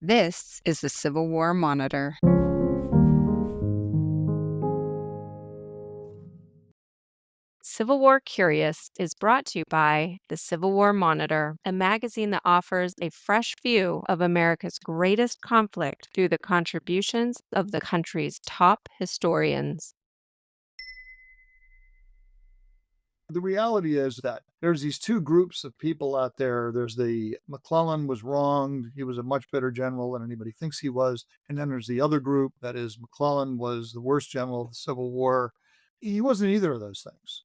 This is the Civil War Monitor. Civil War Curious is brought to you by the Civil War Monitor, a magazine that offers a fresh view of America's greatest conflict through the contributions of the country's top historians. The reality is that there's these two groups of people out there. There's the McClellan was wrong. He was a much better general than anybody thinks he was. And then there's the other group that is McClellan was the worst general of the Civil War. He wasn't either of those things.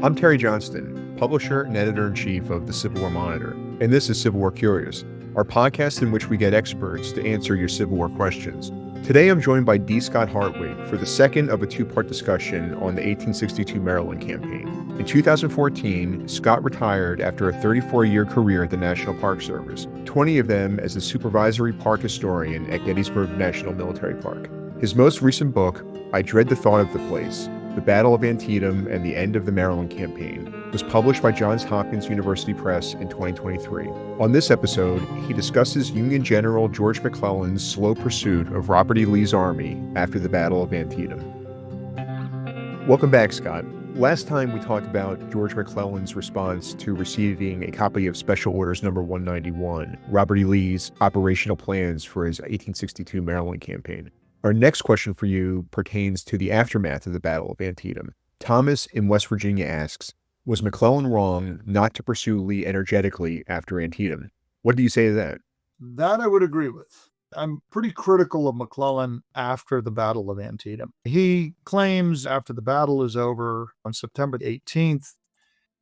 I'm Terry Johnston, publisher and editor-in-chief of the Civil War Monitor, and this is Civil War Curious, our podcast in which we get experts to answer your Civil War questions. Today I'm joined by D. Scott Hartwig for the second of a two-part discussion on the 1862 Maryland campaign. In 2014, Scott retired after a 34-year career at the National Park Service, 20 of them as the supervisory park historian at Gettysburg National Military Park. His most recent book, I Dread the Thought of the Place, The Battle of Antietam and the End of the Maryland Campaign, was published by Johns Hopkins University Press in 2023. On this episode, he discusses Union General George McClellan's slow pursuit of Robert E. Lee's army after the Battle of Antietam. Welcome back, Scott. Last time we talked about George McClellan's response to receiving a copy of Special Orders Number 191, Robert E. Lee's operational plans for his 1862 Maryland campaign. Our next question for you pertains to the aftermath of the Battle of Antietam. Thomas in West Virginia asks, was McClellan wrong not to pursue Lee energetically after Antietam? What do you say to that? That I would agree with. I'm pretty critical of McClellan after the Battle of Antietam. He claims after the battle is over on September 18th,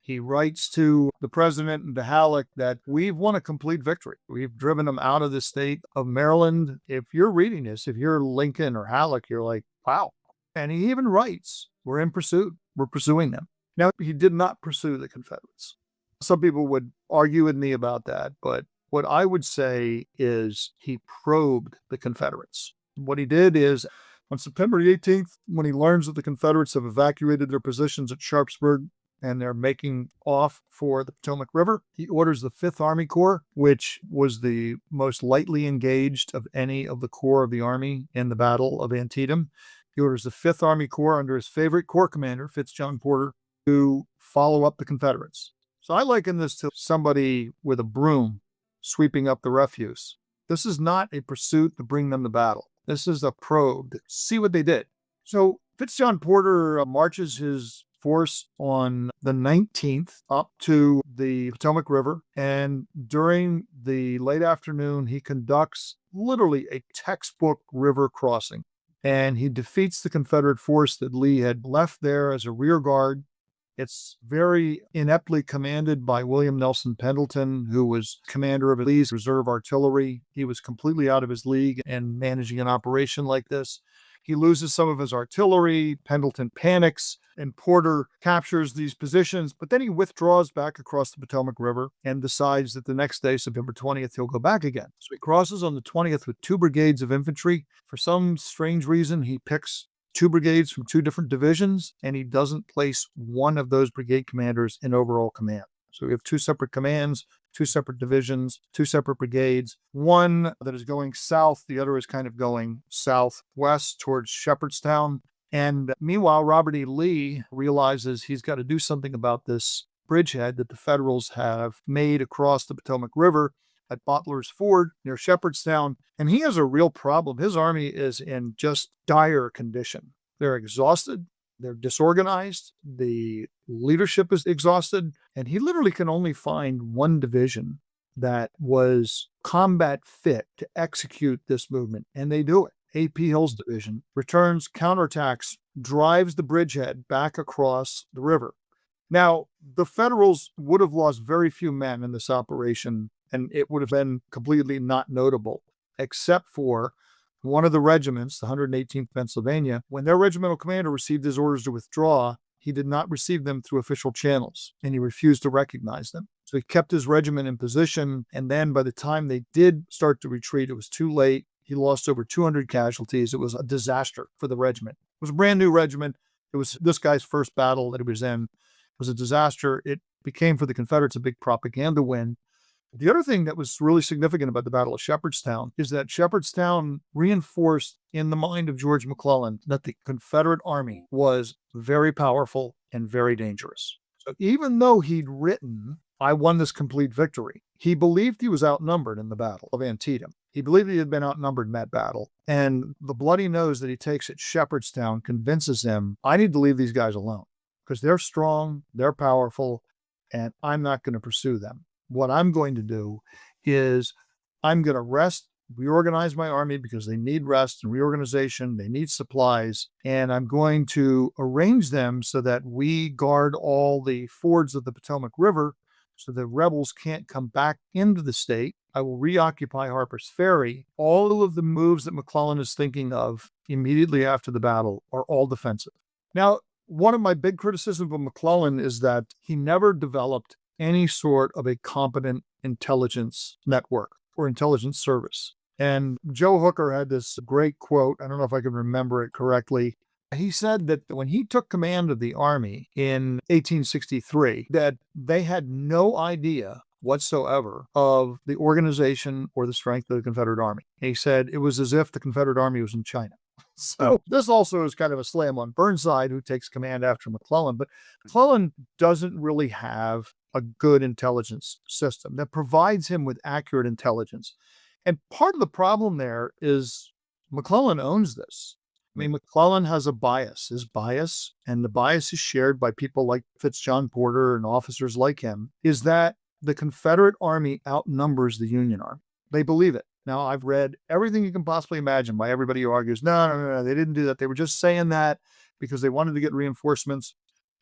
he writes to the president and to Halleck that we've won a complete victory. We've driven them out of the state of Maryland. If you're reading this, if you're Lincoln or Halleck, you're like, wow. And he even writes, we're in pursuit. We're pursuing them. Now, he did not pursue the Confederates. Some people would argue with me about that, but what I would say is he probed the Confederates. What he did is on September 18th, when he learns that the Confederates have evacuated their positions at Sharpsburg, and they're making off for the Potomac River, he orders the 5th Army Corps, which was the most lightly engaged of any of the corps of the Army in the Battle of Antietam. He orders the 5th Army Corps under his favorite corps commander, Fitzjohn Porter, to follow up the Confederates. So I liken this to somebody with a broom sweeping up the refuse. This is not a pursuit to bring them to battle. This is a probe to see what they did. So Fitzjohn Porter marches his force on the 19th up to the Potomac River, and during the late afternoon, he conducts literally a textbook river crossing, and he defeats the Confederate force that Lee had left there as a rear guard. It's very ineptly commanded by William Nelson Pendleton, who was commander of Lee's reserve artillery. He was completely out of his league in managing an operation like this. He loses some of his artillery. Pendleton panics, and Porter captures these positions, but then he withdraws back across the Potomac River and decides that the next day, September 20th, he'll go back again. So he crosses on the 20th with 2 brigades of infantry. For some strange reason, he picks 2 brigades from 2 different divisions, and he doesn't place one of those brigade commanders in overall command. So we have 2 separate commands, 2 separate divisions, 2 separate brigades, one that is going south, the other is kind of going southwest towards Shepherdstown. And meanwhile, Robert E. Lee realizes he's got to do something about this bridgehead that the Federals have made across the Potomac River at Bottler's Ford near Shepherdstown. And he has a real problem. His army is in just dire condition. They're exhausted. They're disorganized. The leadership is exhausted. And he literally can only find one division that was combat fit to execute this movement. And they do it. A.P. Hill's division returns, counterattacks, drives the bridgehead back across the river. Now, the Federals would have lost very few men in this operation, and it would have been completely not notable, except for one of the regiments, the 118th Pennsylvania. When their regimental commander received his orders to withdraw, he did not receive them through official channels, and he refused to recognize them. So he kept his regiment in position, and then by the time they did start to retreat, it was too late. He lost over 200 casualties. It was a disaster for the regiment. It was a brand new regiment. It was this guy's first battle that he was in. It was a disaster. It became for the Confederates a big propaganda win. The other thing that was really significant about the Battle of Shepherdstown is that Shepherdstown reinforced in the mind of George McClellan that the Confederate Army was very powerful and very dangerous. So even though he'd written, I won this complete victory, he believed he was outnumbered in the Battle of Antietam. He believed he had been outnumbered in that battle. And the bloody nose that he takes at Shepherdstown convinces him, I need to leave these guys alone because they're strong, they're powerful, and I'm not going to pursue them. What I'm going to do is I'm going to reorganize my army because they need rest and reorganization. They need supplies. And I'm going to arrange them so that we guard all the fords of the Potomac River so the rebels can't come back into the state. I will reoccupy Harper's Ferry. All of the moves that McClellan is thinking of immediately after the battle are all defensive. Now, one of my big criticisms of McClellan is that he never developed any sort of a competent intelligence network or intelligence service. And Joe Hooker had this great quote. I don't know if I can remember it correctly. He said that when he took command of the Army in 1863, that they had no idea whatsoever of the organization or the strength of the Confederate Army. He said it was as if the Confederate Army was in China. So this also is kind of a slam on Burnside, who takes command after McClellan. But McClellan doesn't really have a good intelligence system that provides him with accurate intelligence. And part of the problem there is McClellan owns this. I mean, McClellan has a bias. His bias, and the bias is shared by people like Fitzjohn Porter and officers like him, is that the Confederate Army outnumbers the Union Army. They believe it. Now, I've read everything you can possibly imagine by everybody who argues, no, they didn't do that. They were just saying that because they wanted to get reinforcements.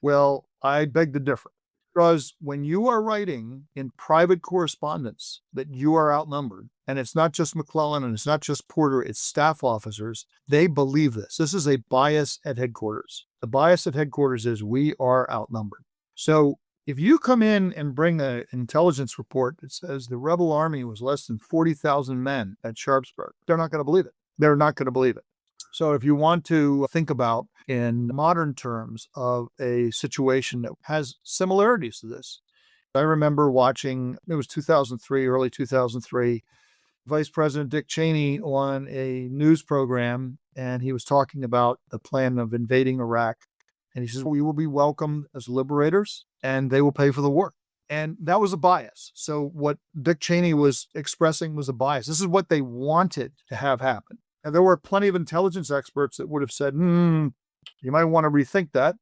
Well, I beg to differ. Because when you are writing in private correspondence that you are outnumbered, and it's not just McClellan and it's not just Porter, it's staff officers, they believe this. This is a bias at headquarters. The bias at headquarters is we are outnumbered. So if you come in and bring an intelligence report that says the rebel army was less than 40,000 men at Sharpsburg, they're not going to believe it. They're not going to believe it. So if you want to think about in modern terms of a situation that has similarities to this, I remember watching, it was 2003, early 2003, Vice President Dick Cheney on a news program, and he was talking about the plan of invading Iraq. And he says, we will be welcomed as liberators and they will pay for the war. And that was a bias. So what Dick Cheney was expressing was a bias. This is what they wanted to have happen. And there were plenty of intelligence experts that would have said, you might want to rethink that.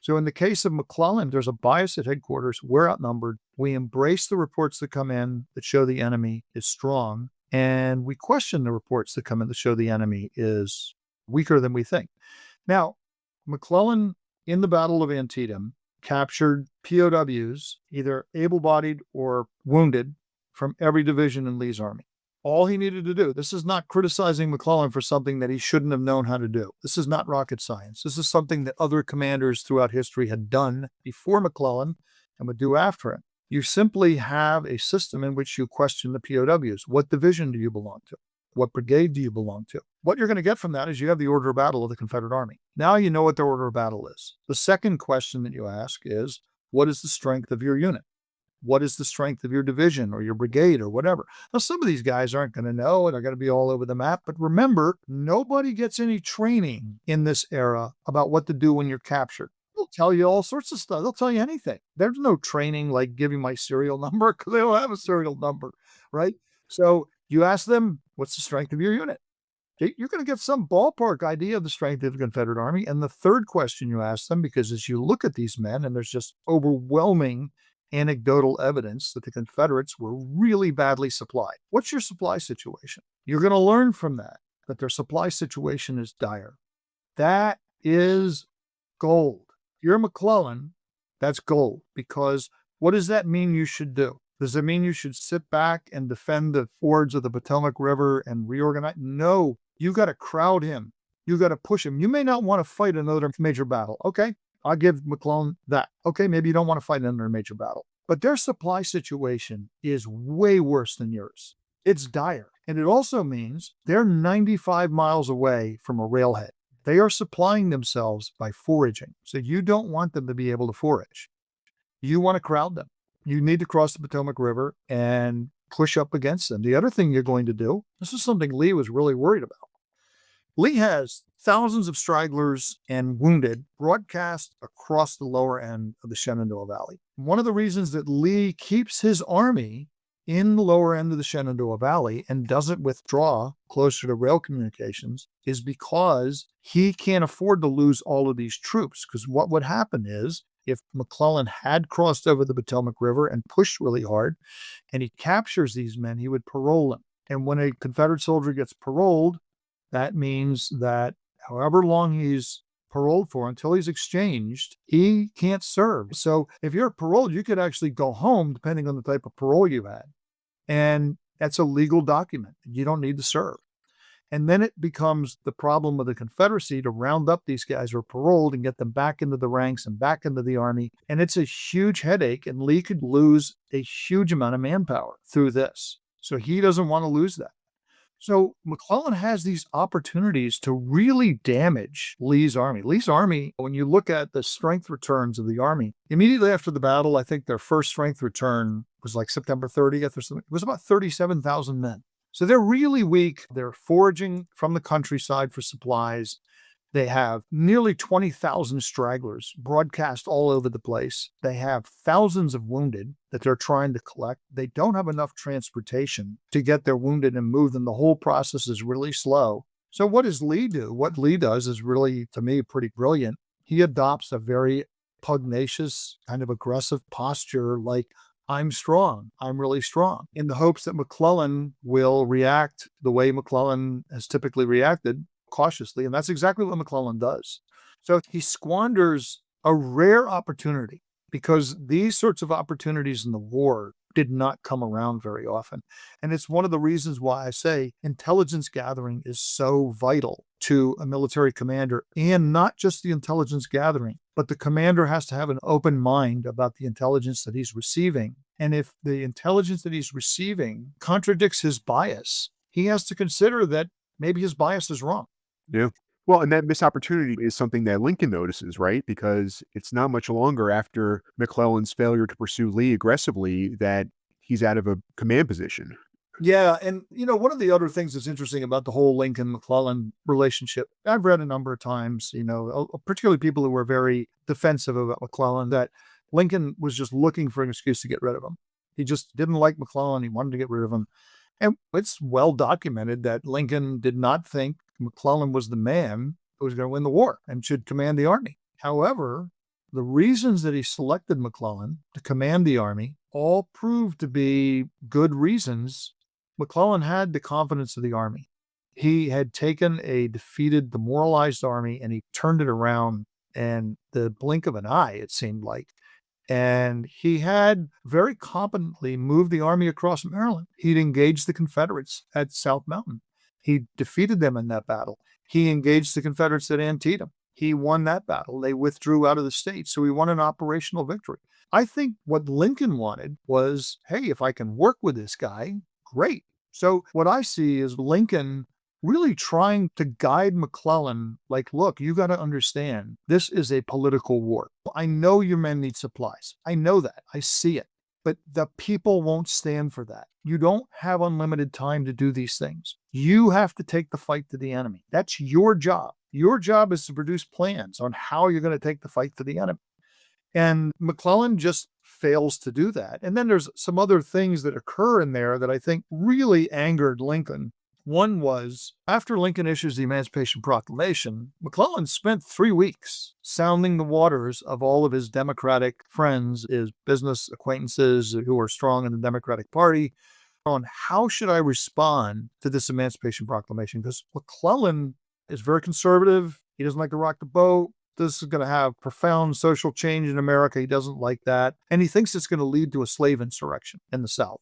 So in the case of McClellan, there's a bias at headquarters. We're outnumbered. We embrace the reports that come in that show the enemy is strong. And we question the reports that come in that show the enemy is weaker than we think. Now, McClellan in the Battle of Antietam captured POWs, either able-bodied or wounded, from every division in Lee's army. All he needed to do, this is not criticizing McClellan for something that he shouldn't have known how to do. This is not rocket science. This is something that other commanders throughout history had done before McClellan and would do after him. You simply have a system in which you question the POWs. What division do you belong to? What brigade do you belong to? What you're going to get from that is you have the order of battle of the Confederate Army. Now you know what the order of battle is. The second question that you ask is, what is the strength of your unit? What is the strength of your division or your brigade or whatever? Now, some of these guys aren't going to know and they're going to be all over the map. But remember, nobody gets any training in this era about what to do when you're captured. They'll tell you all sorts of stuff. They'll tell you anything. There's no training like give me my serial number because they don't have a serial number, right? So you ask them, what's the strength of your unit? You're going to get some ballpark idea of the strength of the Confederate Army. And the third question you ask them, because as you look at these men, and there's just overwhelming anecdotal evidence that the Confederates were really badly supplied. What's your supply situation? You're going to learn from that their supply situation is dire. That is gold. If you're McClellan, that's gold, because what does that mean you should do? Does it mean you should sit back and defend the fords of the Potomac River and reorganize? No, you got to crowd him. You got to push him. You may not want to fight another major battle. Okay, I'll give McClellan that. Okay, maybe you don't want to fight another major battle. But their supply situation is way worse than yours. It's dire. And it also means they're 95 miles away from a railhead. They are supplying themselves by foraging. So you don't want them to be able to forage. You want to crowd them. You need to cross the Potomac River and push up against them. The other thing you're going to do, this is something Lee was really worried about. Lee has thousands of stragglers and wounded broadcast across the lower end of the Shenandoah Valley. One of the reasons that Lee keeps his army in the lower end of the Shenandoah Valley and doesn't withdraw closer to rail communications is because he can't afford to lose all of these troops. Because what would happen is if McClellan had crossed over the Potomac River and pushed really hard and he captures these men, he would parole them. And when a Confederate soldier gets paroled, that means that however long he's paroled for until he's exchanged, he can't serve. So if you're paroled, you could actually go home depending on the type of parole you had. And that's a legal document. You don't need to serve. And then it becomes the problem of the Confederacy to round up these guys who are paroled and get them back into the ranks and back into the army. And it's a huge headache. And Lee could lose a huge amount of manpower through this. So he doesn't want to lose that. So McClellan has these opportunities to really damage Lee's army. Lee's army, when you look at the strength returns of the army, immediately after the battle, I think their first strength return was like September 30th or something. It was about 37,000 men. So they're really weak. They're foraging from the countryside for supplies. They have nearly 20,000 stragglers broadcast all over the place. They have thousands of wounded that they're trying to collect. They don't have enough transportation to get their wounded and move them. The whole process is really slow. So what does Lee do? What Lee does is really, to me, pretty brilliant. He adopts a very pugnacious, kind of aggressive posture like, I'm strong. I'm really strong, in the hopes that McClellan will react the way McClellan has typically reacted, cautiously. And that's exactly what McClellan does. So he squanders a rare opportunity, because these sorts of opportunities in the war did not come around very often. And it's one of the reasons why I say intelligence gathering is so vital to a military commander, and not just the intelligence gathering, but the commander has to have an open mind about the intelligence that he's receiving. And if the intelligence that he's receiving contradicts his bias, he has to consider that maybe his bias is wrong. Yeah. Well, and that missed opportunity is something that Lincoln notices, right? Because it's not much longer after McClellan's failure to pursue Lee aggressively that he's out of a command position. Yeah. And, one of the other things that's interesting about the whole Lincoln-McClellan relationship, I've read a number of times, particularly people who were very defensive about McClellan, that Lincoln was just looking for an excuse to get rid of him. He just didn't like McClellan. He wanted to get rid of him. And it's well documented that Lincoln did not think McClellan was the man who was going to win the war and should command the army. However, the reasons that he selected McClellan to command the army all proved to be good reasons. McClellan had the confidence of the army. He had taken a defeated, demoralized army, and he turned it around in the blink of an eye, it seemed like. And he had very competently moved the army across Maryland. He'd engaged the Confederates at South Mountain. He defeated them in that battle. He engaged the Confederates at Antietam. He won that battle. They withdrew out of the state, so he won an operational victory. I think what Lincoln wanted was, hey, if I can work with this guy, great. So what I see is Lincoln really trying to guide McClellan, like, look, you got to understand, this is a political war. I know your men need supplies. I know that. I see it. But the people won't stand for that. You don't have unlimited time to do these things. You have to take the fight to the enemy. That's your job. Your job is to produce plans on how you're going to take the fight to the enemy. And McClellan just fails to do that. And then there's some other things that occur in there that I think really angered Lincoln. One was, after Lincoln issues the Emancipation Proclamation, McClellan spent 3 weeks sounding the waters of all of his Democratic friends, his business acquaintances who are strong in the Democratic Party, on how should I respond to this Emancipation Proclamation? Because McClellan is very conservative. He doesn't like to rock the boat. This is going to have profound social change in America. He doesn't like that. And he thinks it's going to lead to a slave insurrection in the South.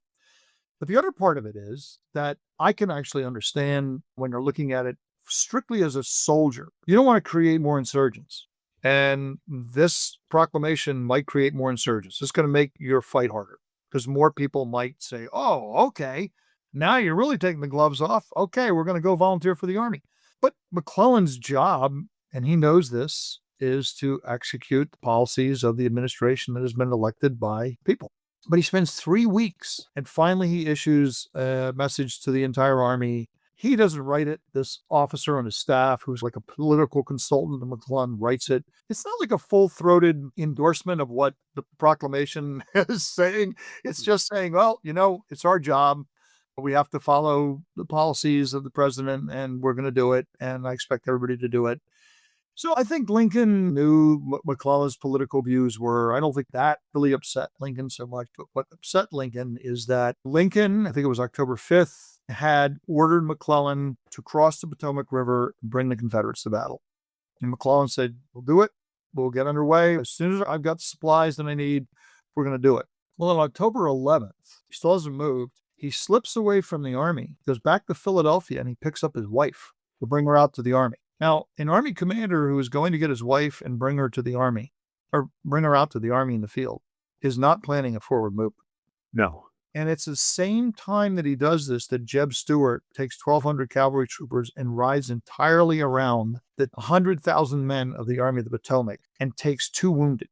But the other part of it is that I can actually understand when you're looking at it strictly as a soldier. You don't want to create more insurgents. And this proclamation might create more insurgents. It's going to make your fight harder because more people might say, oh, okay, now you're really taking the gloves off. Okay, we're going to go volunteer for the army. But McClellan's job and he knows this, is to execute the policies of the administration that has been elected by people. But he spends 3 weeks, and finally he issues a message to the entire army. He doesn't write it. This officer on his staff, who's like a political consultant to McClellan, writes it. It's not like a full-throated endorsement of what the proclamation is saying. It's just saying, well, it's our job. We have to follow the policies of the president, and we're going to do it, and I expect everybody to do it. So I think Lincoln knew what McClellan's political views were. I don't think that really upset Lincoln so much, but what upset Lincoln is that Lincoln, I think it was October 5th, had ordered McClellan to cross the Potomac River and bring the Confederates to battle. And McClellan said, we'll do it. We'll get underway. As soon as I've got the supplies that I need, we're going to do it. Well, on October 11th, he still hasn't moved. He slips away from the army, goes back to Philadelphia, and he picks up his wife to bring her out to the army. Now, an army commander who is going to get his wife and bring her to the army, or bring her out to the army in the field, is not planning a forward movement. No. And it's the same time that he does this that Jeb Stuart takes 1,200 cavalry troopers and rides entirely around the 100,000 men of the Army of the Potomac and takes 2 wounded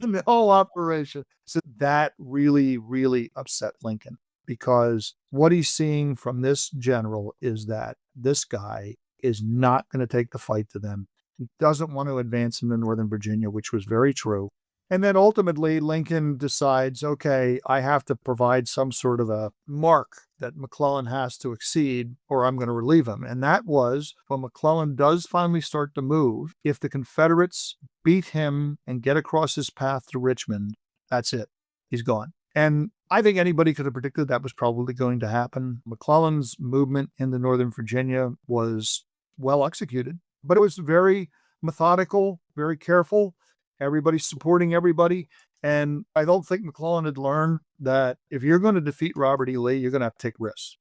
in the whole operation. So that really, really upset Lincoln, because what he's seeing from this general is that this guy is not going to take the fight to them. He doesn't want to advance into Northern Virginia, which was very true. And then ultimately, Lincoln decides, okay, I have to provide some sort of a mark that McClellan has to exceed, or I'm going to relieve him. And that was when McClellan does finally start to move. If the Confederates beat him and get across his path to Richmond, that's it. He's gone. And I think anybody could have predicted that was probably going to happen. McClellan's movement into Northern Virginia was well executed, but it was very methodical, very careful. Everybody's supporting everybody. And I don't think McClellan had learned that if you're going to defeat Robert E. Lee, you're going to have to take risks.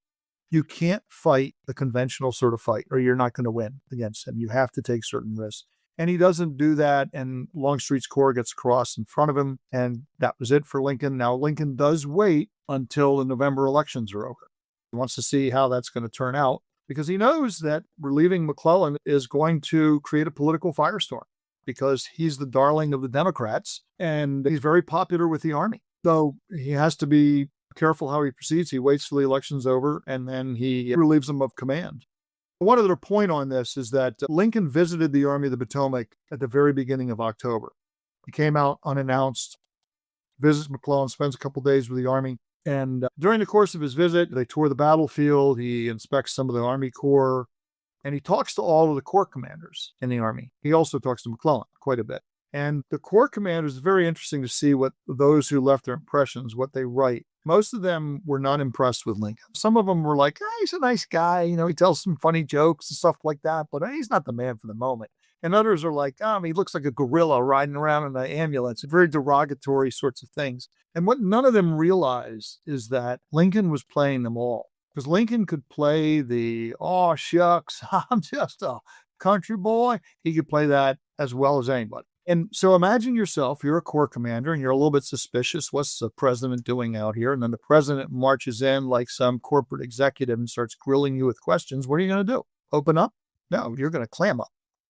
You can't fight the conventional sort of fight, or you're not going to win against him. You have to take certain risks. And he doesn't do that, and Longstreet's corps gets across in front of him, and that was it for Lincoln. Now, Lincoln does wait until the November elections are over. He wants to see how that's going to turn out, because he knows that relieving McClellan is going to create a political firestorm, because he's the darling of the Democrats, and he's very popular with the army. So he has to be careful how he proceeds. He waits till the election's over, and then he relieves them of command. One other point on this is that Lincoln visited the Army of the Potomac at the very beginning of October. He came out unannounced, visits McClellan, spends a couple days with the Army. And during the course of his visit, they tour the battlefield. He inspects some of the Army Corps, and he talks to all of the Corps commanders in the Army. He also talks to McClellan quite a bit. And the Corps commanders, is very interesting to see what those who left their impressions, what they write. Most of them were not impressed with Lincoln. Some of them were like, he's a nice guy. He tells some funny jokes and stuff like that, but he's not the man for the moment. And others are like, he looks like a gorilla riding around in an ambulance, very derogatory sorts of things. And what none of them realize is that Lincoln was playing them all. Because Lincoln could play the, oh, shucks, I'm just a country boy. He could play that as well as anybody. And so imagine yourself, you're a Corps commander, and you're a little bit suspicious. What's the president doing out here? And then the president marches in like some corporate executive and starts grilling you with questions. What are you going to do? Open up? No, you're going to clam up.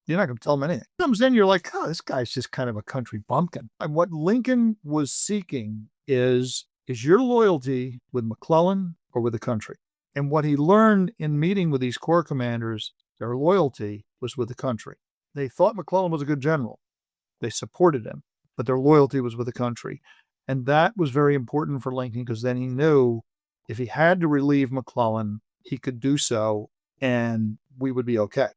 You're not going to tell him anything. Comes in, you're like, this guy's just kind of a country bumpkin. And what Lincoln was seeking is your loyalty with McClellan or with the country? And what he learned in meeting with these Corps commanders, their loyalty was with the country. They thought McClellan was a good general. They supported him, but their loyalty was with the country. And that was very important for Lincoln, because then he knew if he had to relieve McClellan, he could do so, and we would be okay.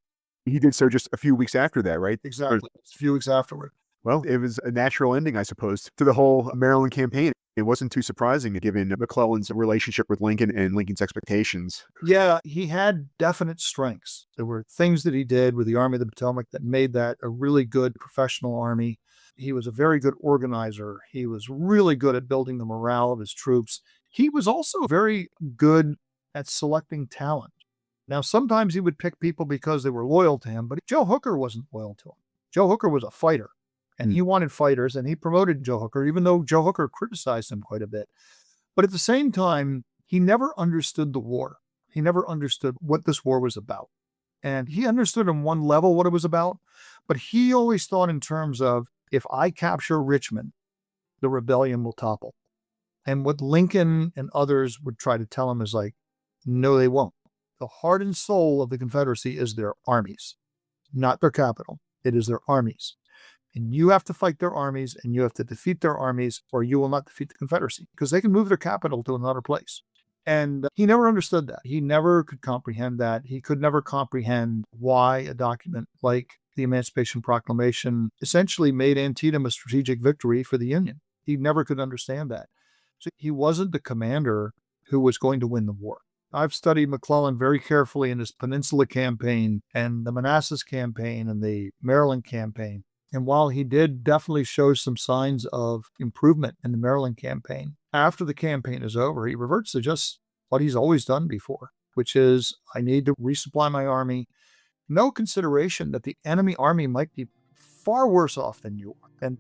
He did so just a few weeks after that, right? Exactly. A few weeks afterward. Well, it was a natural ending, I suppose, to the whole Maryland campaign. It wasn't too surprising given McClellan's relationship with Lincoln and Lincoln's expectations. Yeah, he had definite strengths. There were things that he did with the Army of the Potomac that made that a really good professional army. He was a very good organizer. He was really good at building the morale of his troops. He was also very good at selecting talent. Now, sometimes he would pick people because they were loyal to him, but Joe Hooker wasn't loyal to him. Joe Hooker was a fighter. And he wanted fighters, and he promoted Joe Hooker, even though Joe Hooker criticized him quite a bit. But at the same time, he never understood the war. He never understood what this war was about. And he understood on one level what it was about, But he always thought in terms of, if I capture Richmond, the rebellion will topple. And what Lincoln and others would try to tell him is like, no, they won't. The heart and soul of the Confederacy is their armies, not their capital. It is their armies. And you have to fight their armies, and you have to defeat their armies, or you will not defeat the Confederacy, because they can move their capital to another place. And he never understood that. He never could comprehend that. He could never comprehend why a document like the Emancipation Proclamation essentially made Antietam a strategic victory for the Union. He never could understand that. So he wasn't the commander who was going to win the war. I've studied McClellan very carefully in his Peninsula campaign and the Manassas campaign and the Maryland campaign. And while he did definitely show some signs of improvement in the Maryland campaign, after the campaign is over, he reverts to just what he's always done before, which is, I need to resupply my army. No consideration that the enemy army might be far worse off than you are, and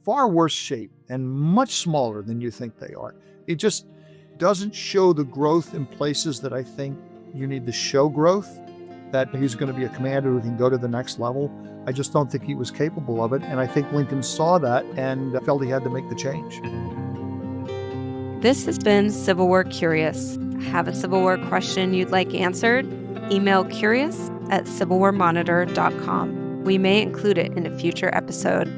far worse shape, and much smaller than you think they are. It just doesn't show the growth in places that I think you need to show growth, that he's going to be a commander who can go to the next level. I just don't think he was capable of it. And I think Lincoln saw that and felt he had to make the change. This has been Civil War Curious. Have a Civil War question you'd like answered? Email curious@civilwarmonitor.com. We may include it in a future episode.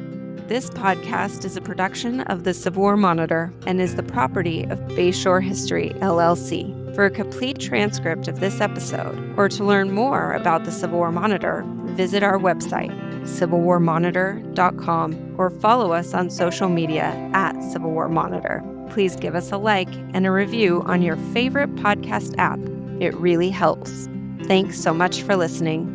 This podcast is a production of the Civil War Monitor and is the property of Bayshore History, LLC. For a complete transcript of this episode, or to learn more about the Civil War Monitor, visit our website, civilwarmonitor.com, or follow us on social media @Civil War Monitor. Please give us a like and a review on your favorite podcast app. It really helps. Thanks so much for listening.